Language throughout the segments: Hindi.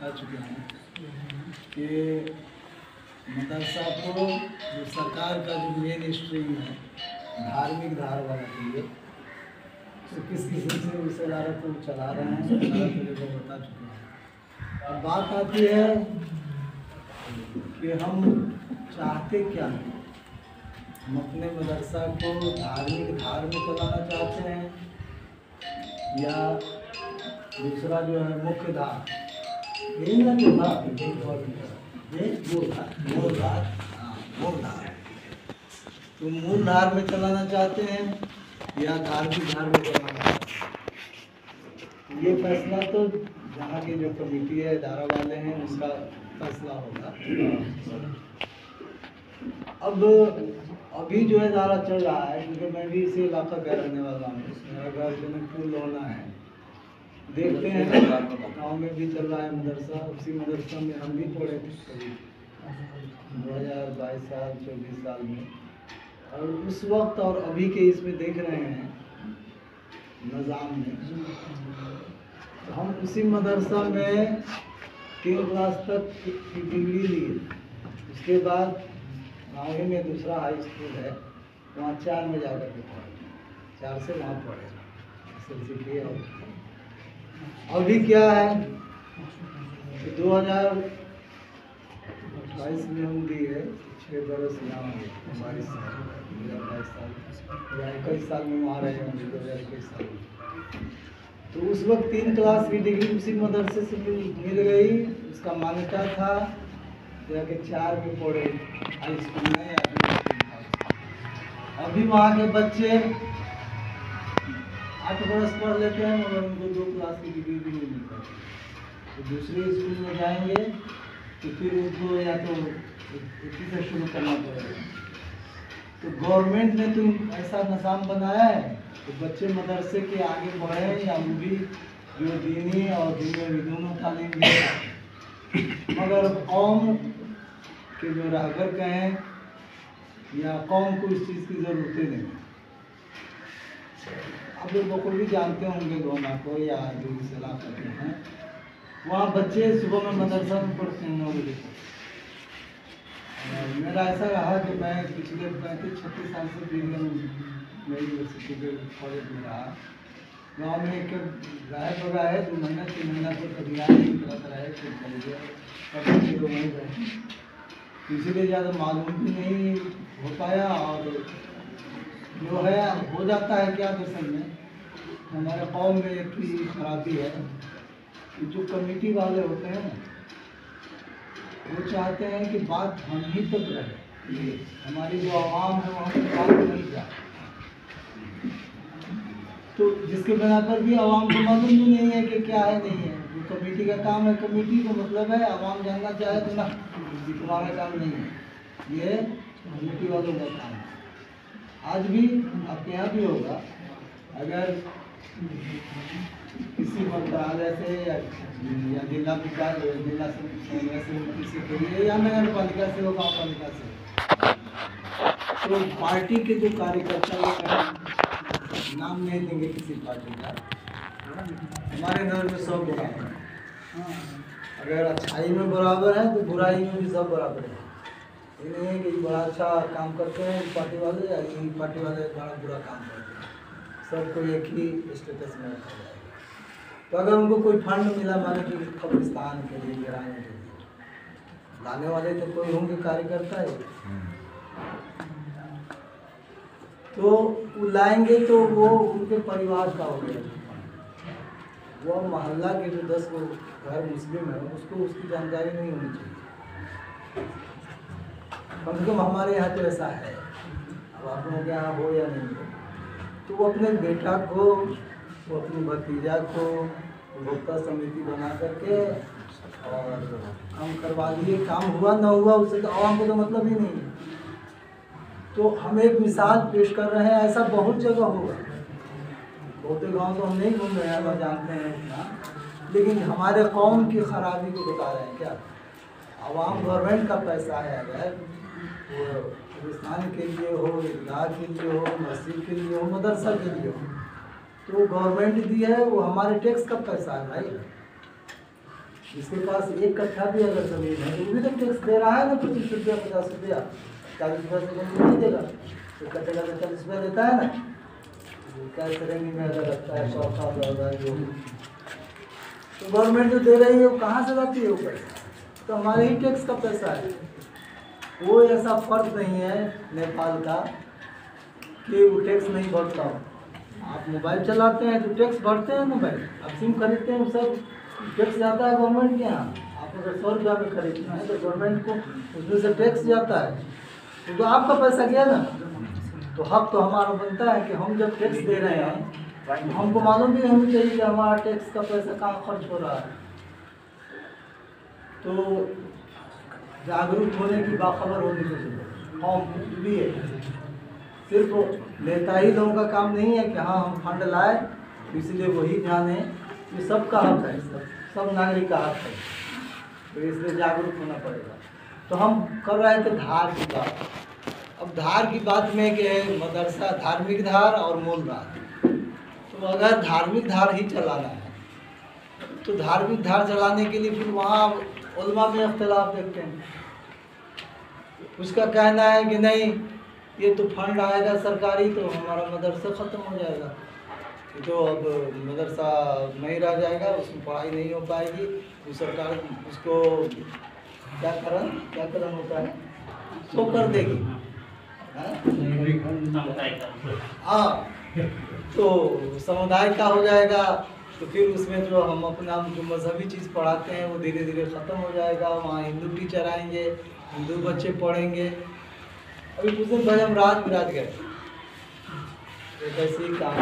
बता चुके हैं कि मदरसा को जो सरकार का जो मेन स्ट्रीम है धार्मिक धार वाला चाहिए, तो किस किस्म से उस इदारा को चला रहे हैं, तो बता चुके हैं। अब बात आती है कि हम चाहते क्या हैं। हम अपने मदरसा को धार्मिक धार में चलाना चाहते हैं या दूसरा जो है मुख्य धार, यही ना जो धार मूलधार, तो मूलधार में चलाना चाहते हैं या धार्मिक धार में चलाना चाहते हैं। ये फैसला तो जहाँ की जो कमेटी है, इदारा वाले हैं, उसका फैसला होगा। अब अभी जो है इदारा चल रहा है, क्योंकि मैं भी इसी इलाका का रहने वाला हूँ, मेरा घर जनकपुर लोना है। देखते हैं गाँव में भी चल रहा है मदरसा, उसी मदरसा में हम भी पढ़े थे कभी 2022 साल 24 साल में, और उस वक्त और अभी के इसमें देख रहे हैं निज़ाम में, तो हम उसी मदरसा में 3 क्लास तक की डिग्री लिए। उसके बाद गाँव ही में दूसरा हाई स्कूल है, वहाँ 4 में जाकर के पढ़े, 4 से वहाँ पढ़े SLC किए। और अभी क्या है कि 2022 में हम दिए 6 बरस यहाँ 22 साल 2022 साल या 21 साल में वहाँ रहे होंगे 2021 साल में। तो उस वक्त 3 क्लास की डिग्री उसी मदरसे से मिल गई। उसका मान्यता था कि 4 में पढ़े हाई स्कूल में या अभी वहाँ के बच्चे 8 बरस पढ़ लेते हैं मगर उनको 2 क्लास की डिग्री भी नहीं मिल पाती। तो दूसरे स्कूल में जाएंगे तो फिर उनको या तो इसी से शुरू करना पड़ेगा। तो गवर्नमेंट ने तो ऐसा निज़ाम बनाया है तो बच्चे मदरसे के आगे बढ़े या वो भी जो दीनी और दुनियावी दोनों तालीम दें, मगर कौम के जो रहबर कहें या कौम को इस चीज़ की ज़रूरत नहीं। आप लोग बखूबी भी जानते होंगे लोना को या जो इस इलाके के हैं, वहाँ बच्चे सुबह में मदरसा में पढ़ते हैं 9 बजे तक। मेरा ऐसा रहा कि मैं पिछले 35-36 साल से दिल्ली में यूनिवर्सिटी के कॉलेज में रहा। गाँव में एक गायब बगा है 2 महीना 3 महीना पर कभी आए नहीं करता रहे, फिर चले गए, कभी लोग नहीं रहे, इसीलिए ज़्यादा मालूम भी नहीं हो पाया। और जो है हो जाता है क्या दरअसल में हमारे कौम में एक ही खराबी है कि जो कमेटी वाले होते हैं वो चाहते हैं कि बात हम ही तक रहे, हमारी जो आवाम है वहाँ तक बात नहीं जाए। तो जिसके बिना पर भी आवाम को मालूम भी नहीं है कि क्या है नहीं है। जो कमेटी का काम है, कमेटी को मतलब है आवाम जानना चाहे तो ना, तुम्हारा काम नहीं है, ये कमेटी वालों का काम है। आज भी आपके यहाँ भी होगा, अगर किसी मंत्रालय से या जिला विकास जिला से करिए या नगर पालिका से हो, गाँव पालिका से, तो पार्टी के जो कार्यकर्ता, नाम नहीं देंगे किसी पार्टी का, हमारे नगर में सब बराबर है। अगर अच्छाई में बराबर है तो बुराई में भी सब बराबर है। ये नहीं है कि बड़ा अच्छा काम करते हैं पार्टी वाले या ये पार्टी वाले बड़ा बुरा काम करते हैं, सबको एक ही स्टेटस में रखा जाएगा। तो अगर उनको कोई फंड मिला माने कि कब्रिस्तान के लिए, गिराने के लिए, लाने वाले तो कोई होंगे कार्यकर्ता है, तो वो लाएंगे तो वो उनके परिवार का हो गया। वो मोहल्ला के जो 10 घर मुस्लिम है उसको उसकी जानकारी नहीं होनी चाहिए। कम से कम हमारे यहाँ तो ऐसा है, अब आप लोगों के यहाँ हो या नहीं हो, तो वो अपने बेटा को, वो अपने भतीजा को उपभोक्ता समिति बना करके और काम करवा दिए। काम हुआ ना हुआ उससे तो आवाम को तो मतलब ही नहीं है। तो हम एक मिसाल पेश कर रहे हैं, ऐसा बहुत जगह होगा, बहुत गांव तो हम नहीं घूम रहे हैं, जानते हैं इतना, लेकिन हमारे कौम की खराबी को बता रहे हैं। क्या आवाम गवर्नमेंट का पैसा है, अगर वो हिंदुस्तान के लिए हो, ईदगाह के लिए हो, मस्जिद के लिए हो, मदरसा के लिए हो, तो गवर्नमेंट दी है, वो हमारे टैक्स का पैसा है भाई। जिसके पास 1 कट्ठा भी अगर जमीन है तो वो भी तो टैक्स दे रहा है ना, 25 रुपया 50 रुपया, 40 रुपया से कम नहीं देगा। तो कट्ठे का 40 रुपया देता है ना, क्या श्रेणी में अगर रखता है 100 का जो, तो गवर्नमेंट जो दे रही है वो कहाँ से लाती है वो पैसा? तो हमारे ही टैक्स का पैसा है। कोई ऐसा फर्क नहीं है नेपाल का कि वो टैक्स नहीं भरता हो। आप मोबाइल चलाते हैं तो टैक्स भरते हैं, मोबाइल आप सिम खरीदते हैं सब टैक्स जाता है गवर्नमेंट के यहाँ। आप अगर 100 रुपया में खरीदना है तो गवर्नमेंट को उसमें से टैक्स जाता है, तो आपका पैसा गया ना। तो हक तो हमारा बनता है कि हम जब टैक्स दे रहे हैं तो हमको मालूम भी होनी चाहिए कि हमारा टैक्स का पैसा कहाँ खर्च हो रहा है। तो जागरूक होने की बाखबर होने की जरूरत हम भी है। सिर्फ नेता ही लोगों का काम नहीं है कि हाँ हम फंड लाए इसलिए वही ध्यान है, ये सबका हक है, सब नागरिक का हक है, तो इसलिए जागरूक होना पड़ेगा। तो हम कर रहे थे धार की बात। अब धार की बात में कि मदरसा धार्मिक धार और मूल धार, तो अगर धार्मिक धार ही चलाना है तो धार्मिक धार चलाने के लिए फिर वहाँ उलमा में अख्तिलाफ देखते हैं। उसका कहना है कि नहीं ये तो फंड आएगा सरकारी तो हमारा मदरसा ख़त्म हो जाएगा, तो अब मदरसा नहीं रह जाएगा, उसमें पढ़ाई नहीं हो पाएगी, तो सरकार उसको क्या करण होता है तो कर देगी। हाँ, तो समुदाय का हो जाएगा, तो फिर उसमें जो हम अपना जो मजहबी चीज़ पढ़ाते हैं वो धीरे धीरे ख़त्म हो जाएगा। वहाँ हिंदू टीचर आएंगे, हिंदू बच्चे पढ़ेंगे। अभी कुछ दिन पहले हम राज बिराज गए, ऐसे ही काम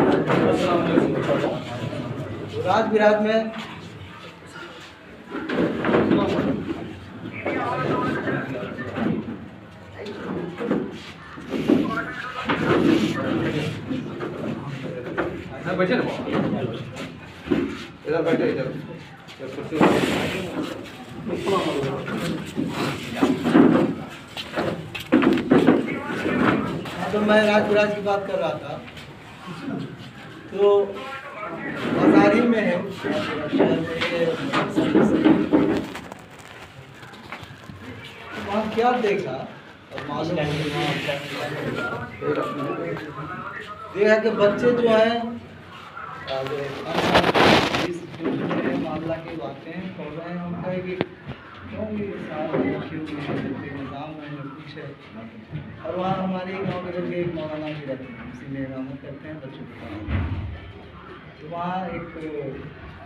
तो राज बिराज में बैठे ना इधर बैठे इधर तो मैं राज बिराज की बात कर रहा था, तो बाजारी में है वहाँ क्या देखा और मालूम देखा कि बच्चे जो हैं मामला की बातें पढ़ रहे हैं। हम कहे कि क्यों ये निज़ाम है कुछ है। और वहाँ हमारे गाँव के जगह एक मौलाना भी रहते हैं, उसी में इमामत करते हैं, बच्चों को पढ़ाते हैं। तो वहाँ एक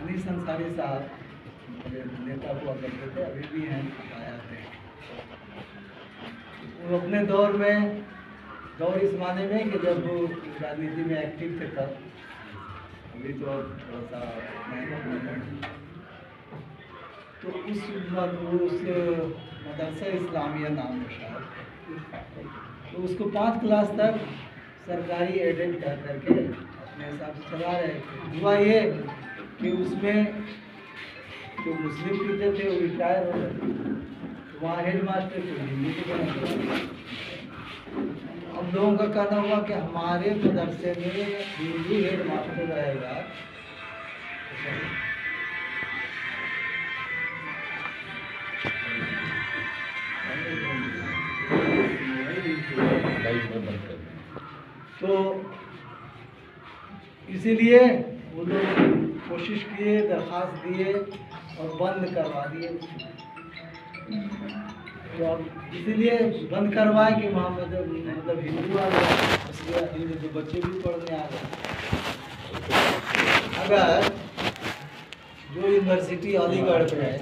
अनीस अंसारी साहब नेता हुआ करते थे, अभी भी हैं, आते हैं। वो अपने दौर इस माने में कि जब वो राजनीति में एक्टिव थे तब, अभी तो थोड़ा सा तो उस मदरसा इस्लामिया नाम है शायद, तो उसको 5 क्लास तक सरकारी एडेड कर करके अपने हिसाब से चला रहे थे। हुआ ये कि उसमें जो मुस्लिम टीचर थे वो रिटायर हो गए, तो वहाँ हेड मास्टर थे हिंदी के बने। अब लोगों का कहना हुआ कि हमारे मदरसे में हिंदी हेड मास्टर रहेगा, तो इसीलिए वो लोग कोशिश किए, दरख्वास्त दिए और बंद करवा दिए। तो अब इसीलिए बंद करवाए कि वहाँ मतलब हिंदू आ गए, इसलिए हिंदू के बच्चे भी पढ़ने आ गए। अगर जो यूनिवर्सिटी अलीगढ़ में है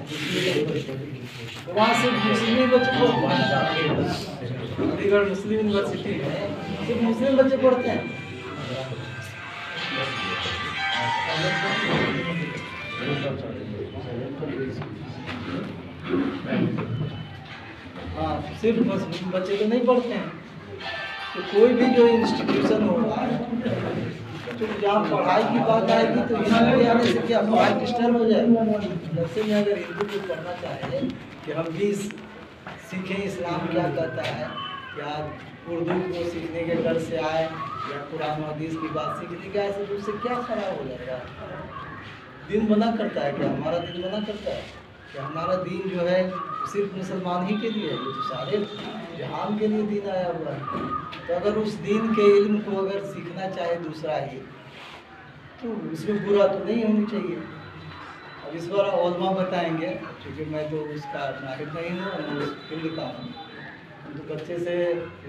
तो वहाँ सिर्फ मुस्लिम बच्चे अलीगढ़ मुस्लिम यूनिवर्सिटी में सिर्फ मुस्लिम बच्चे पढ़ते हैं। हाँ, सिर्फ मुस्लिम बच्चे तो नहीं पढ़ते हैं। तो कोई भी जो इंस्टीट्यूशन हो रहा है तो जहाँ पढ़ाई की बात आएगी तो हिंदी आने से क्या पढ़ाई डिस्टर्ब हो जाएगी। जैसे में अगर हिंदू को पढ़ना चाहे कि हम भी सीखें इस्लाम क्या कहता है, या उर्दू को सीखने के डर से आए, या कुरान हदीस की बात सीखने के ऐसे तो उससे क्या खराब हो जाएगा। दिन मना करता है क्या? हमारा दिन मना करता है? कि हमारा दीन जो है सिर्फ मुसलमान ही के लिए है, ये तो सारे जहान के लिए दीन आया हुआ है। तो अगर उस दीन के इल्म को अगर सीखना चाहे दूसरा ही, तो उसमें बुरा तो नहीं होनी चाहिए। अब इस बार उलमा बताएंगे, क्योंकि मैं तो उसका माहिर नहीं हूँ और मैं उस फील्ड का हूँ। तो बच्चे से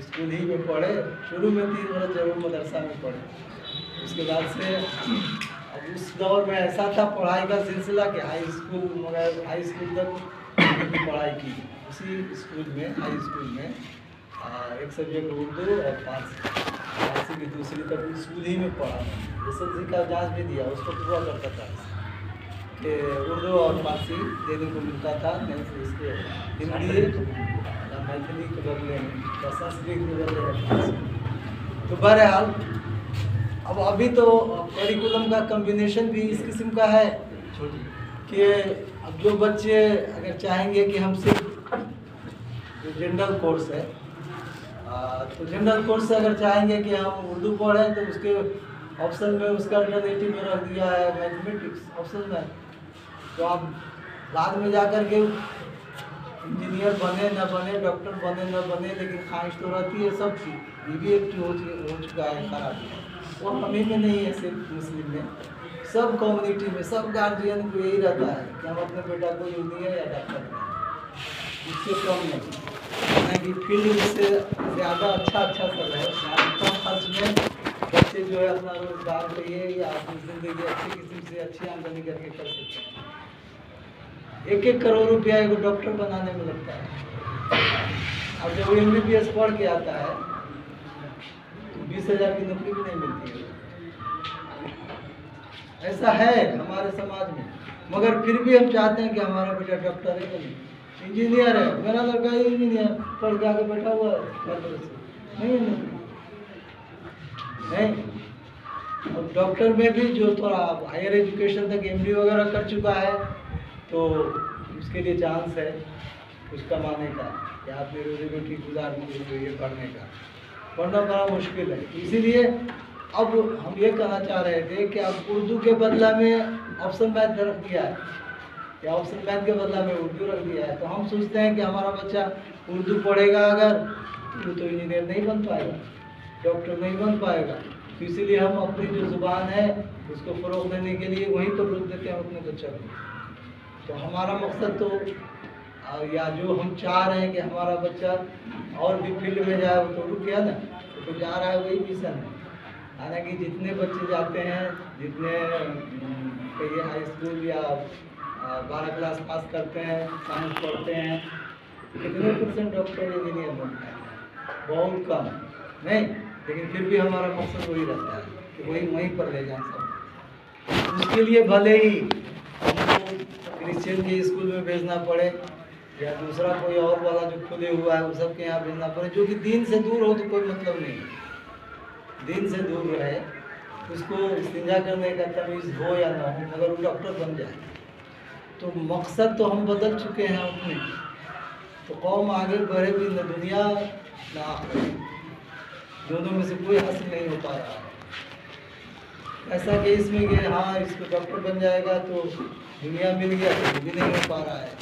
स्कूल ही में पढ़े, शुरू में 3 वर्ष जरूर मदरसा में पढ़े, उसके बाद से अब उस दौर में ऐसा था पढ़ाई का सिलसिला कि हाई स्कूल, मगर हाई स्कूल तक पढ़ाई की उसी स्कूल में, हाई स्कूल में एक सब्जेक्ट उर्दू और फारसी की दूसरी तक स्कूल ही में पढ़ा। SSLC का जांच भी दिया, उसको पूरा करता था कि उर्दू और फारसी देने को मिलता था, नहीं तो इसके हिंदी या मैथिली के बदले में या संस्कृत के बदले में। तो बहरहाल अब अभी तो करिकुलम का कम्बिनेशन भी इस किस्म का है कि अब जो बच्चे अगर चाहेंगे कि हम सिर्फ जो जनरल कोर्स है, तो जनरल कोर्स से अगर चाहेंगे कि हम उर्दू पढ़ें, तो उसके ऑप्शन में उसका अल्टरनेटिव में रख दिया है मैथमेटिक्स ऑप्शन में। तो आप बाद में जाकर के इंजीनियर बने न बने, डॉक्टर बने न बने, लेकिन ख्वाहिश तो रहती है सबकी। ये भी एक हो चुका है खराब, वो हमें में नहीं है, सिर्फ मुस्लिम में, सब कम्युनिटी में, सब गार्जियन को यही रहता है कि हम अपने बेटा को इंजीनियर या डॉक्टर बनाएं, इससे कम नहीं कि फील्ड से ज़्यादा अच्छा सब है। कम खर्च में बच्चे जो है अपना रोजगार करिए या अपनी ज़िंदगी अच्छी किस्म से अच्छी आमदनी करके कर सकते हैं। 1-1 करोड़ रुपया एक डॉक्टर बनाने में लगता है। अब जब MBBS पढ़ के आता है तो 20,000 की नौकरी भी नहीं मिलती है। ऐसा है हमारे समाज में, मगर फिर भी हम चाहते हैं कि हमारा बेटा डॉक्टर है, इंजीनियर है। मेरा लड़का ही इंजीनियर पढ़ के आके बैठा हुआ है, नहीं नहीं। और डॉक्टर में भी जो थोड़ा हायर एजुकेशन तक MD वगैरह कर चुका है, तो उसके लिए चांस है कुछ कमाने का या अपनी रोजी रोटी गुजारने के लिए पढ़ने का। पढ़ना बड़ा मुश्किल है, इसीलिए अब हम ये कहना चाह रहे थे कि अब उर्दू के बदला में ऑप्शन मैथ रख दिया है, या ऑप्शन मैथ के बदला में उर्दू रख दिया है। तो हम सोचते हैं कि हमारा बच्चा उर्दू पढ़ेगा अगर, तो इंजीनियर नहीं बन पाएगा, डॉक्टर नहीं बन पाएगा। तो इसीलिए हम अपनी जो ज़ुबान है उसको फ़रोग़ देने के लिए वहीं पर रोक देते हैं अपने बच्चों को। तो हमारा मकसद तो या जो हम चाह रहे हैं कि हमारा बच्चा और भी फील्ड में जाए, वो तो रुक गया ना, तो जा रहा है, वही मिशन है। हालांकि जितने बच्चे जाते हैं, जितने कहिए हाई स्कूल या 12 क्लास पास करते हैं, साइंस पढ़ते हैं, कितने % डॉक्टर इंजीनियर बनते हैं? बहुत कम, नहीं। लेकिन फिर भी हमारा मकसद वही रहता है कि वहीं पर ले जाएं सब। उसके लिए भले ही हमको क्रिश्चियन के स्कूल में भेजना पड़े या दूसरा कोई और वाला जो खुले हुआ है वो सब के यहाँ भेजना पड़े, जो कि दीन से दूर हो तो कोई मतलब नहीं। दीन से दूर रहे, उसको इस्तिंजा करने का तमीज़ हो या ना हो, मगर वो डॉक्टर बन जाए। तो मकसद तो हम बदल चुके हैं अपने, तो कौम आगे बढ़े भी न दुनिया ना आखिरत, दोनों में से कोई हासिल नहीं हो पा रहा है। ऐसा कि इसमें कि हाँ इसको डॉक्टर बन जाएगा तो दुनिया मिल गया, तो भी नहीं हो पा रहा है,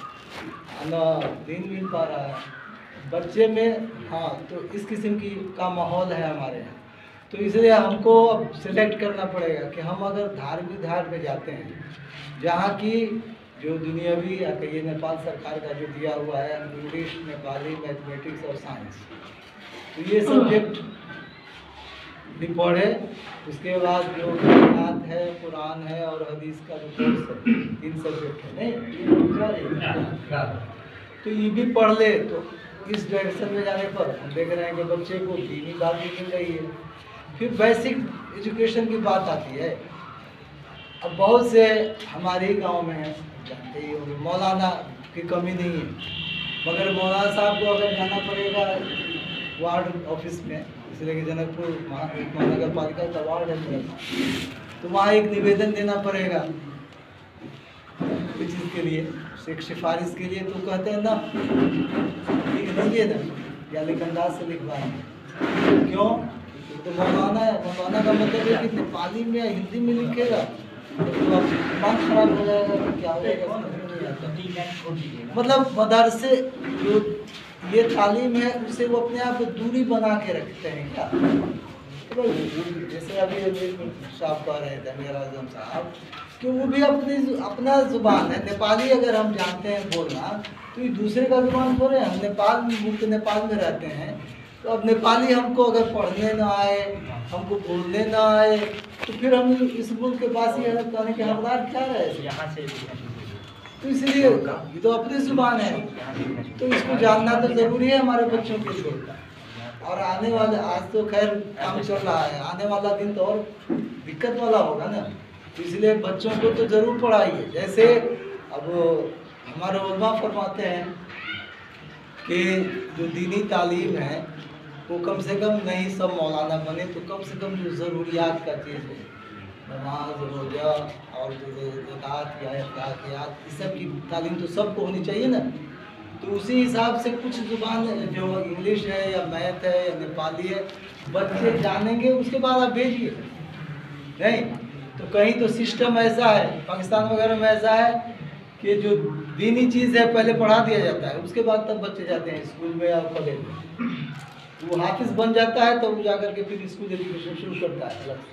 ना दिन मिल पा रहा है बच्चे में। हाँ, तो इस किस्म की का माहौल है हमारे यहाँ। तो इसलिए हमको अब सिलेक्ट करना पड़ेगा कि हम अगर धार्मिक धार पे जाते हैं, जहाँ की जो दुनियावी या कहिए नेपाल सरकार का जो दिया हुआ है इंग्लिश, नेपाली, मैथमेटिक्स और साइंस, तो ये सब्जेक्ट भी पढ़े। उसके बाद जो कायनात है, कुरान है और हदीस का जो कोर्स है, 3 सब्जेक्ट है, नहीं तो ये भी पढ़ ले। तो इस डायरेक्शन में जाने पर हम देख रहे हैं कि बच्चे को दीनी बात भी मिल रही है। फिर बेसिक एजुकेशन की बात आती है। अब बहुत से हमारे गांव में हैं, जानते ही होंगे, मौलाना की कमी नहीं है, मगर मौलाना साहब को अगर जाना पड़ेगा वार्ड ऑफिस में, इसलिए कि जनकपुर महानगर पालिका का वार्ड है, तो वहाँ एक निवेदन देना पड़ेगा किस चीज़ के लिए, एक सिफारिश के लिए। तो कहते हैं ना, लिख दीजिए ना, या लिखंदाज से लिखवाएंगे। क्यों? तो मौलाना है, मौलाना का मतलब है कि नेपाली में या हिंदी में लिखेगा तो अब दिमाग खराब हो जाएगा, तो क्या हो जाएगा समझ में नहीं आता। मतलब मदरसे जो ये तालीम है उससे वो अपने आप को दूरी बना के रखते हैं क्या? तो जैसे अभी साहब कह रहे थे मेरा आजम साहब कि वो भी अपना जुबान है। नेपाली अगर हम जानते हैं बोलना तो ये दूसरे का जुबान थोड़े हैं। हम नेपाल मुक्त नेपाल में रहते हैं, तो अब नेपाली हमको अगर पढ़ने ना आए, हमको बोलने ना आए, तो फिर हम इस मुल्क के वासी कहने के हकदार क्या रहे यहाँ से? तो इसलिए ये तो अपनी जुबान है, तो इसको जानना तो ज़रूरी है हमारे बच्चों के लिए। और आने वाले, आज तो खैर काम चल रहा है, आने वाला दिन तो और दिक्कत वाला होगा ना, तो इसलिए बच्चों को तो ज़रूर पढ़ाइए। जैसे अब हमारे उलमा फरमाते हैं कि जो दीनी तालीम है वो कम से कम नहीं सब मौलाना बने तो कम से कम जो ज़रूरियात का चीज़ है, नमाज, रोज़ा और जो ज़कात या अखलाकियात, इस सब की तालीम तो सबको होनी चाहिए ना। तो उसी हिसाब से कुछ ज़ुबान जो इंग्लिश है या मैथ है या नेपाली है बच्चे जानेंगे, उसके बाद आप भेजिए। नहीं तो कहीं तो सिस्टम ऐसा है, पाकिस्तान वगैरह में ऐसा है कि जो दीनी चीज़ है पहले पढ़ा दिया जाता है, उसके बाद तब बच्चे जाते हैं स्कूल में या कॉलेज में। वो हाफिज़ बन जाता है तो वो जा कर के फिर स्कूल एजुकेशन शुरू करता है अलग से।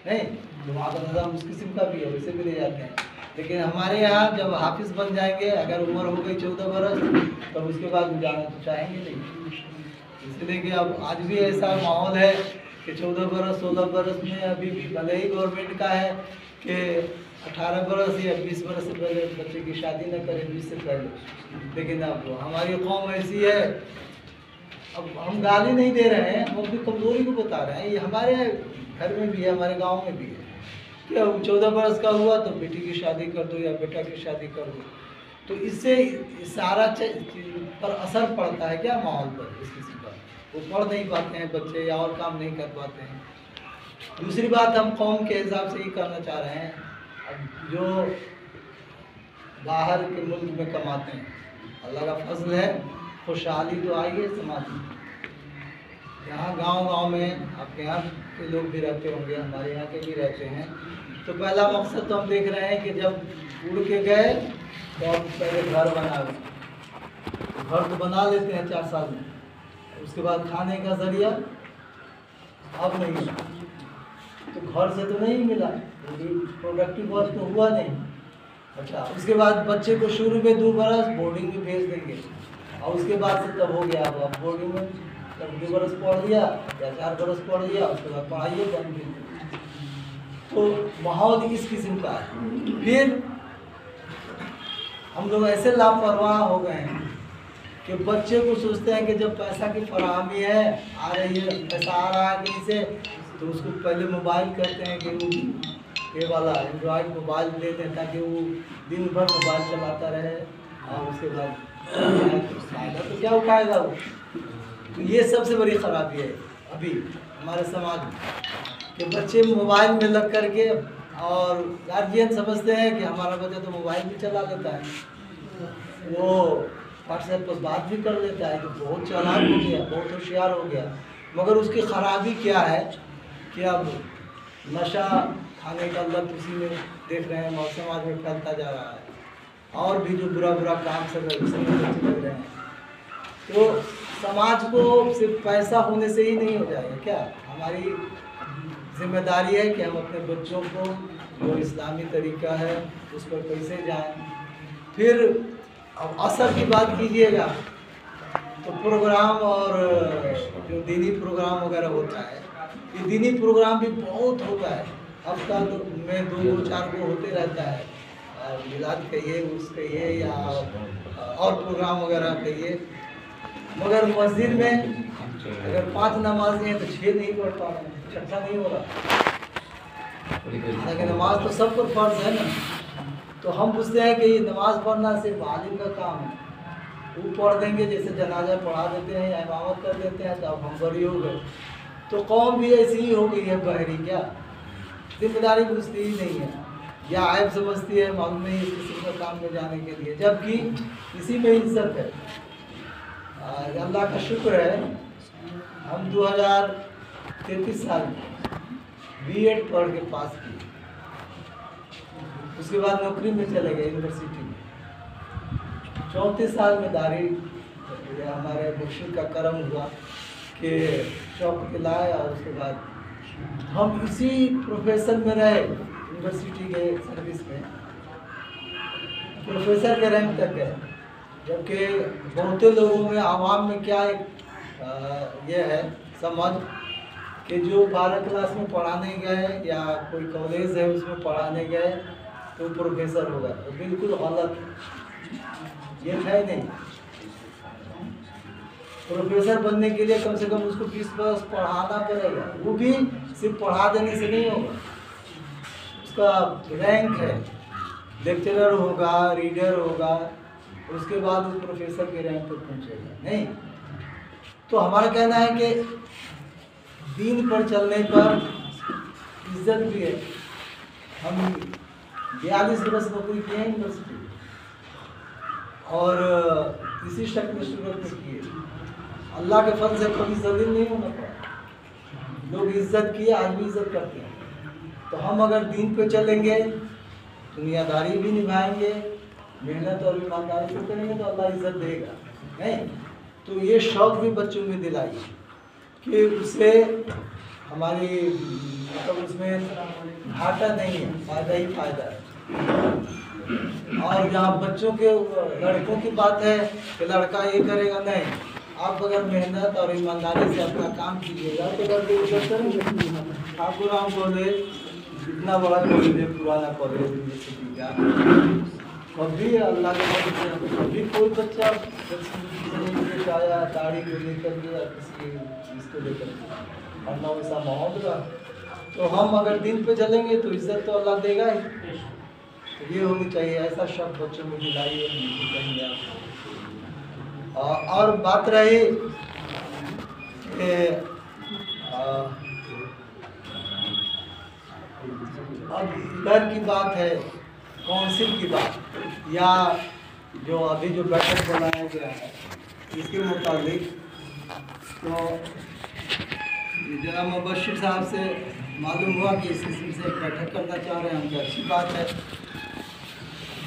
नहीं तो वहाँ का निज़ाम उस किस्म का भी है, वैसे भी ले जाते हैं। लेकिन हमारे यहाँ जब हाफिज़ बन जाएंगे, अगर उम्र हो गई 14 बरस, तब तो उसके बाद जाना तो चाहेंगे नहीं। इसलिए कि अब आज भी ऐसा माहौल है कि 14 बरस 16 बरस में अभी भी भले ही गवर्नमेंट का है कि 18 बरस या 20 बरस से पहले बच्चे की शादी न करें, 20 से पहले। लेकिन अब हमारी कौम ऐसी है, अब हम गाली नहीं दे रहे हैं, हम अपनी कमज़ोरी को बता रहे हैं। ये हमारे घर में भी है, हमारे गांव में भी है कि अब 14 बरस का हुआ तो बेटी की शादी कर दो या बेटा की शादी कर दो। तो इससे सारा पर असर पड़ता है क्या माहौल पर, इस किसी का वो पढ़ नहीं पाते हैं बच्चे या और काम नहीं कर पाते हैं। दूसरी बात हम कौम के हिसाब से ही करना चाह रहे हैं, अब जो बाहर के मुल्क में कमाते हैं, अल्लाह का फजल है, खुशहाली तो आई है समाज में। यहाँ गांव में आपके यहाँ के लोग भी रहते होंगे, हमारे यहाँ के भी रहते हैं। तो पहला मकसद तो हम देख रहे हैं कि जब उड़ के गए तो हम पहले घर बना लें, घर तो बना लेते हैं 4 साल में, उसके बाद खाने का जरिया अब नहीं मिला, तो घर से तो नहीं मिला, प्रोडक्टिव वर्क तो हुआ नहीं। अच्छा, उसके बाद बच्चे को शुरू में 2 बरस बोर्डिंग में भेज देंगे और उसके बाद से तब हो गया अब बोर्डिंग में तब 2 बरस पढ़ लिया या 4 बरस पढ़ लिया, उसके बाद पढ़ाइए बंद भी। तो माहौल इस किस्म का है। फिर हम लोग ऐसे लापरवाह हो गए हैं कि बच्चे को सोचते हैं कि जब पैसा की फराहमी है, आ रही है, पैसा आ रहा है कहीं से, तो उसको पहले मोबाइल करते हैं कि वो ये वाला एंड्रॉयड मोबाइल देते हैं ताकि वो दिन भर मोबाइल चलाता रहे और उसके बाद तो क्या उठाएगा वो। तो ये सबसे बड़ी ख़राबी है अभी हमारे समाज में कि बच्चे मोबाइल में लग करके, और गार्जियन समझते हैं कि हमारा बच्चा तो मोबाइल भी चला लेता है, वो व्हाट्सएप पर बात भी कर लेता है, तो बहुत चालाक हो गया, बहुत होशियार हो गया। मगर उसकी ख़राबी क्या है कि अब नशा खाने का लत उसी में देख रहे हैं, समाज में फैलता जा रहा है, और भी जो बुरा बुरा काम सब लग रहे हैं। तो समाज को सिर्फ पैसा होने से ही नहीं हो जाएगा क्या, हमारी जिम्मेदारी है कि हम अपने बच्चों को जो इस्लामी तरीका है उस पर कैसे जाएं। फिर अब असर की बात कीजिएगा तो प्रोग्राम और जो दीनी प्रोग्राम वगैरह होता है, ये दीनी प्रोग्राम भी बहुत होता है, हफ्ता में 2-4 को होते रहता है, मिलाद कहिए, उस कहिए या और प्रोग्राम वगैरह कहिए। मगर मस्जिद में अगर 5 नमाज़ें हैं तो 6 नहीं पढ़ पा रहे हैं, 6ठा नहीं हो रहा। लेकिन नमाज तो सब पर फ़र्ज़ है ना, तो हम पूछते हैं कि ये नमाज़ पढ़ना सिर्फ आलिम का काम है, वो पढ़ देंगे, जैसे जनाजा पढ़ा देते हैं या इमामत कर देते हैं तो अब हम बरी हो गए। तो कौम भी ऐसी ही हो गई है बहरी, क्या जिम्मेदारी बुझती ही नहीं है या आयब समझती है, मालूम नहीं है किसी का काम में जाने के लिए, जबकि इसी में इज्जत है। अल्लाह का शुक्र है हम 2033 साल में B.Ed पढ़ के पास किए, उसके बाद नौकरी में चले गए यूनिवर्सिटी में। 34 साल में दाढ़ी हमारे मुर्शिद का करम हुआ कि शौक के लाए, और उसके बाद हम इसी प्रोफेशन में रहे, यूनिवर्सिटी के सर्विस में प्रोफेसर के रैंक तक गए। जबकि बहुते लोगों में आवाम में क्या एक ये है समझ कि जो 12 क्लास में पढ़ाने गए या कोई कॉलेज है उसमें पढ़ाने गए तो प्रोफेसर होगा, तो बिल्कुल गलत, ये है नहीं। प्रोफेसर बनने के लिए कम से कम उसको 20 वर्ष पढ़ाना पड़ेगा, वो भी सिर्फ पढ़ा देने से नहीं होगा, उसका रैंक है, लेक्चरर होगा, रीडर होगा, उसके बाद उस प्रोफेसर के रैंक पर पहुंचेगा। नहीं तो हमारा कहना है कि दीन पर चलने पर इज्जत भी है। हम 42 वर्ष नौकरी किए हैं यूनिवर्सिटी और इसी शक्ल सूरत में किए, अल्लाह के फल से कभी जलील नहीं होना पड़ा। लोग इज्जत किए, आज भी इज्जत करते हैं। तो हम अगर दीन पे चलेंगे, दुनियादारी भी निभाएंगे, मेहनत और ईमानदारी से करेंगे तो अल्लाह इज्जत देगा। नहीं तो ये शौक भी बच्चों में दिलाइए कि उसे हमारी मतलब उसमें घाटा नहीं है, फायदा ही फायदा है। और जहाँ बच्चों के लड़कों की बात है कि लड़का ये करेगा, नहीं, आप अगर मेहनत और ईमानदारी से अपना काम कीजिएगा तो लड़के इज्जत करेंगे। ठाकुर राम कॉलेज इतना बड़ा कॉलेज है, पुराना कॉलेज यूनिवर्सिटी का, कभी अल्लाह के मदद से कभी कोई बच्चा आया दाढ़ी को लेकर के या किसी इसको लेकर के और ना वैसा माहौल रहा। तो हम अगर दिन पे चलेंगे तो इज्जत तो अल्लाह देगा ही। तो ये होनी चाहिए, ऐसा शब्द बच्चों में दिलाइए कहेंगे आप। और बात रही अब इधर की बात है, काउंसिल की बात, या जो अभी जो बैठक बनाया गया है इसके मुताबिक, तो जनाब मुबश्शिर साहब से मालूम हुआ कि इस किस्म से बैठक करना चाह रहे हैं हम, तो अच्छी बात है।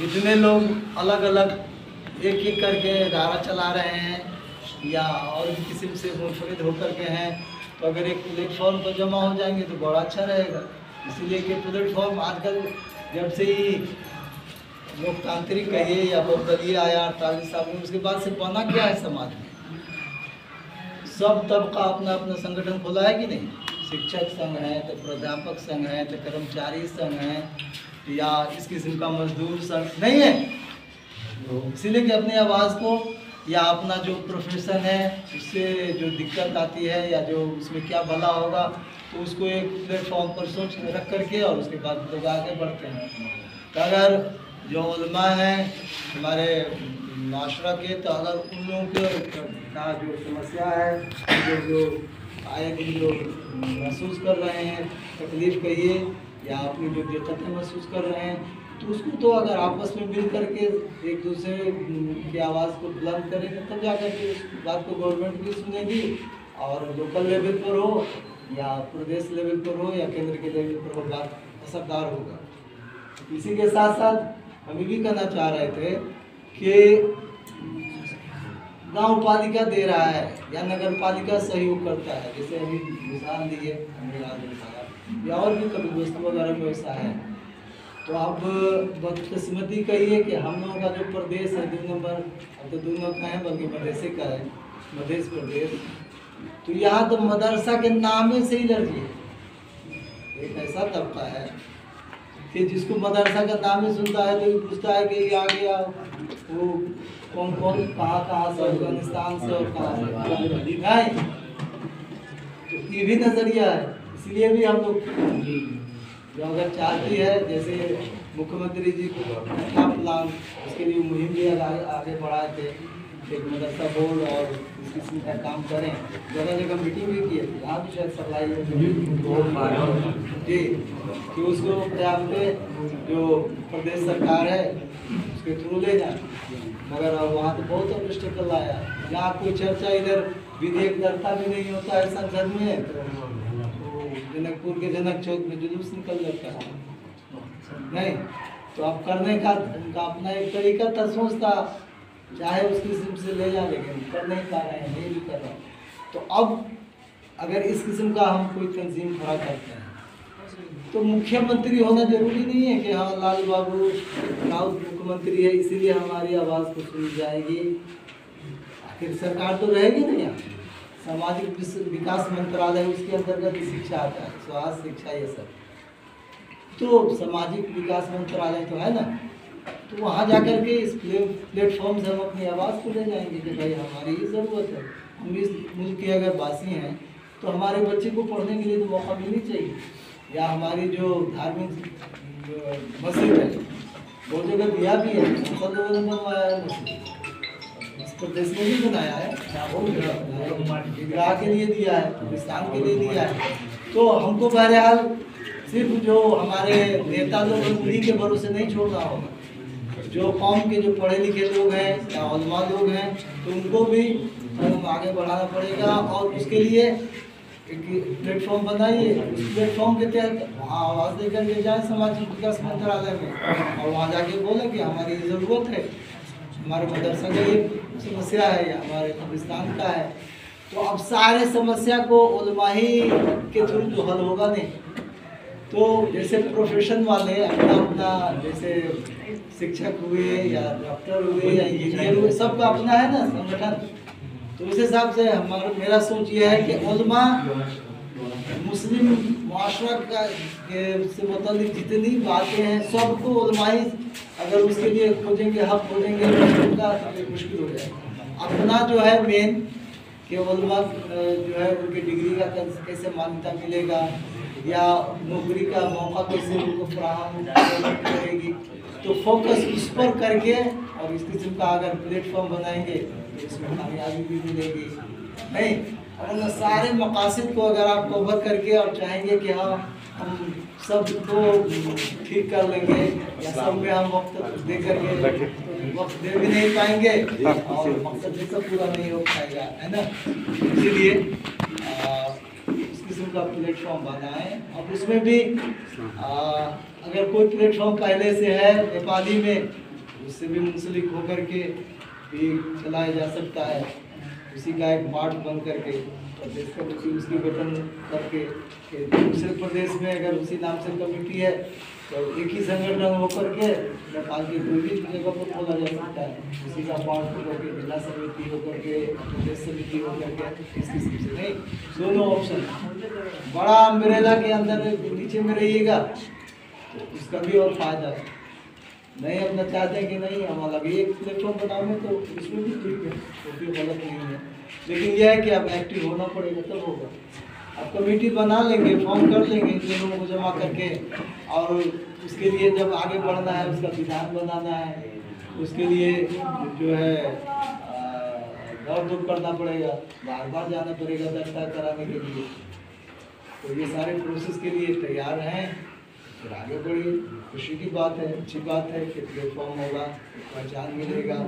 जितने लोग अलग अलग एक एक करके इदारा चला रहे हैं या और भी किस्म से मुनफरिद होकर के हैं, तो अगर एक प्लेटफॉर्म पर जमा हो जाएंगे तो बड़ा अच्छा रहेगा। इसीलिए कि प्लेटफॉर्म आजकल जब से ही लोकतांत्रिक कहिए या बहुदलीय आया 48 साल में, उसके बाद से बना क्या है समाज में, सब तबका अपना अपना संगठन खोला है कि नहीं। शिक्षक संघ है, तो प्राध्यापक संघ है, तो कर्मचारी संघ है, या इस किस्म का मजदूर संघ नहीं है। इसीलिए कि अपनी आवाज़ को या अपना जो प्रोफेशन है उससे जो दिक्कत आती है या जो उसमें क्या भला होगा, तो उसको एक प्लेटफॉर्म पर सोच रख करके और उसके बाद लोग आगे बढ़ते हैं। तो अगर जो उलमा हैं हमारे माशरा के, तो अगर उन लोगों का जो समस्या है जो आए दिन जो महसूस कर रहे हैं, तकलीफ़ कहिए या अपनी जो दिक्कतें महसूस कर रहे हैं, तो उसको तो अगर आपस में मिल करके एक दूसरे की आवाज़ को बुलंद करेंगे तब जाकर के उस बात को गवर्नमेंट भी सुनेगी, और लोकल लेवल पर हो या प्रदेश लेवल पर हो या केंद्र के लेवल पर हो, बात असरदार होगा। इसी के साथ साथ हम भी कहना चाह रहे थे कि गांव पालिका दे रहा है या नगर पालिका सहयोग करता है, जैसे अभी मिसाल दिए या और भी कभी दोस्तों वगैरह में वैसा है, तो आप बदकिस्मती कहिए कि हम लोगों का जो प्रदेश है 2 नंबर, अब तो 2 नंबर का है बल्कि मदरसे का है, मध्य प्रदेश, तो यहाँ तो मदरसा के नामे से ही लड़की है। एक ऐसा तबका है कि जिसको मदरसा का नाम ही सुनता है तो पूछता है कि ये आ गया वो कौन कौन कहाँ से, अफगानिस्तान से और कहाँ से नहीं, तो ये भी नज़रिया है। इसलिए भी हम लोग जो अगर चाहती है, जैसे मुख्यमंत्री जी को था प्लान, उसके लिए मुहिम भी आगे बढ़ाए थे, एक मदरसा बोर्ड और इस किस्म का काम करें। जगह जगह मीटिंग भी की है, यहाँ भी शायद सप्लाई जी कि उसको प्रयास पे जो प्रदेश सरकार है उसके थ्रू ले जाए, मगर वहाँ तो बहुत ऑब्स्टिकल आया। यहाँ कोई चर्चा, इधर विधेयक दरता भी नहीं होता है संसद में, तो जनकपुर के जनक चौक में जुलूस निकल जाता है। नहीं तो आप करने का उनका अपना एक तरीका था, सोच था चाहे उस किस्म से ले जाए, लेकिन कर नहीं पा रहे हैं, नहीं भी कर रहे हैं। तो अब अगर इस किस्म का हम कोई तंजीम खड़ा करते हैं तो मुख्यमंत्री होना जरूरी नहीं है कि हाँ लाल बाबू राउत मुख्यमंत्री है इसीलिए हमारी आवाज़ को सुनी जाएगी। आखिर सरकार तो रहेगी नहीं यहाँ, सामाजिक विकास मंत्रालय उसके अंतर्गत शिक्षा आता है, स्वास्थ्य शिक्षा ये सब, तो सामाजिक विकास मंत्रालय तो है ना। तो वहाँ जाकर के इस प्लेटफॉर्म से हम अपनी आवाज़ को ले जाएंगे कि भाई हमारी ये ज़रूरत है, हम इस मुल्क के अगर वासी हैं तो हमारे बच्चे को पढ़ने के लिए तो मौका मिलनी चाहिए। या हमारी जो धार्मिक मस्जिद है वो जगह दिया भी है, संसद ने बनवाया है मस्जिद, इस प्रदेश में भी बनाया है, ईदगाह के लिए दिया है, पाकिस्तान के लिए दिया है। तो हमको बहरहाल सिर्फ जो हमारे नेता लोग उन्हीं के भरोसे नहीं छोड़ना होगा, जो कौम के जो पढ़े लिखे लोग हैं या उलमा लोग हैं तो उनको भी आगे बढ़ाना पड़ेगा। और उसके लिए एक प्लेटफॉर्म बनाइए, उस प्लेटफॉर्म के तहत वहाँ आवाज़ लेकर के जाए सामाजिक विकास मंत्रालय में, और वहाँ जाके बोले कि हमारी ज़रूरत है, हमारे मदरसा का ये समस्या है या हमारे कब्रिस्तान का है। तो अब सारे समस्या को उलमा ही के थ्रू तो हल होगा नहीं। तो जैसे प्रोफेशन वाले अपना अपना, जैसे शिक्षक हुए या डॉक्टर हुए या इंजीनियर हुए, सबका अपना है ना संगठन। तो उस हिसाब से हमारा मेरा सोच ये है कि उलमा मुस्लिम मुआशरा का से मतलब जितनी बातें हैं सबको उलमा ही अगर उसके लिए खोजेंगे, हक खोजेंगे तो उनका मुश्किल हो जाएगा। अपना जो है मेन कि उलमा जो है उनकी डिग्री का कैसे मान्यता मिलेगा या नौकरी का मौका कैसे उनको फराहम करेगी, तो फोकस उस पर करके और इस किस्म का अगर प्लेटफॉर्म बनाएंगे तो इसमें कामयाबी भी मिलेगी। नहीं और सारे मकासद को अगर आप कवर करके और चाहेंगे कि हाँ हम सबको ठीक कर लेंगे या सब में हम वक्त दे करके वक्त दे भी नहीं पाएंगे और मकसद भी सब पूरा नहीं हो पाएगा, है ना। इसीलिए इस किस्म का प्लेटफॉर्म बनाएं। अब उसमें भी अगर कोई प्लेटफॉर्म पहले से है नेपाली में, उससे भी मुंसलिक होकर के भी चलाया जा सकता है, उसी का एक पार्ट बन करके प्रदेश कमेटी उसकी गठन करके दूसरे प्रदेश में अगर उसी नाम से कमेटी है तो एक ही संगठन होकर के नेपाल की कोई भी जगह पर खोला जा सकता है, उसी का पार्ट होकर के जिला समिति होकर के प्रदेश समिति होकर के, इस किस्म से नहीं, दोनों ऑप्शन। बड़ा अम्ब्रेला के अंदर नीचे में रहिएगा तो उसका भी और फायदा है। नहीं अपना चाहते हैं कि नहीं हम अलग एक प्लेटफॉर्म बनाओगे तो इसमें भी ठीक है, तो भी गलत नहीं है, लेकिन यह है कि अब एक्टिव होना पड़ेगा तब होगा। अब कमेटी बना लेंगे, फॉर्म कर लेंगे इन लोगों को जमा करके, और उसके लिए जब आगे बढ़ना है उसका विधान बनाना है, उसके लिए जो है दौड़ धूप करना पड़ेगा, बार बार जाना पड़ेगा दस्ता कराने के लिए। तो ये सारे प्रोसेस के लिए तैयार हैं, फिर आगे बढ़िए। खुशी की बात है, अच्छी बात है कि प्लेटफॉर्म होगा, पहचान मिलेगा,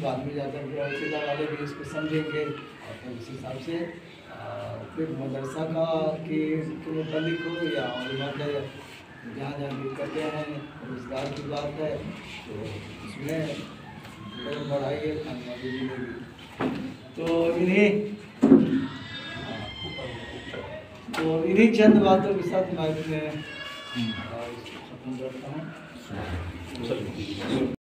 बाद में जाकर के और जिला वाले भी इसको समझेंगे और फिर उस हिसाब से फिर मदरसा का कि मुतालिक हो या उलमा का जहाँ जहाँ दिक्कतें हैं, रोजगार की बात है तो उसमें कदम बढ़ाइए, कामयाबी मिलेगी। तो इन्हीं चंद बातों के साथ मैं अपने खत्म करता हूँ।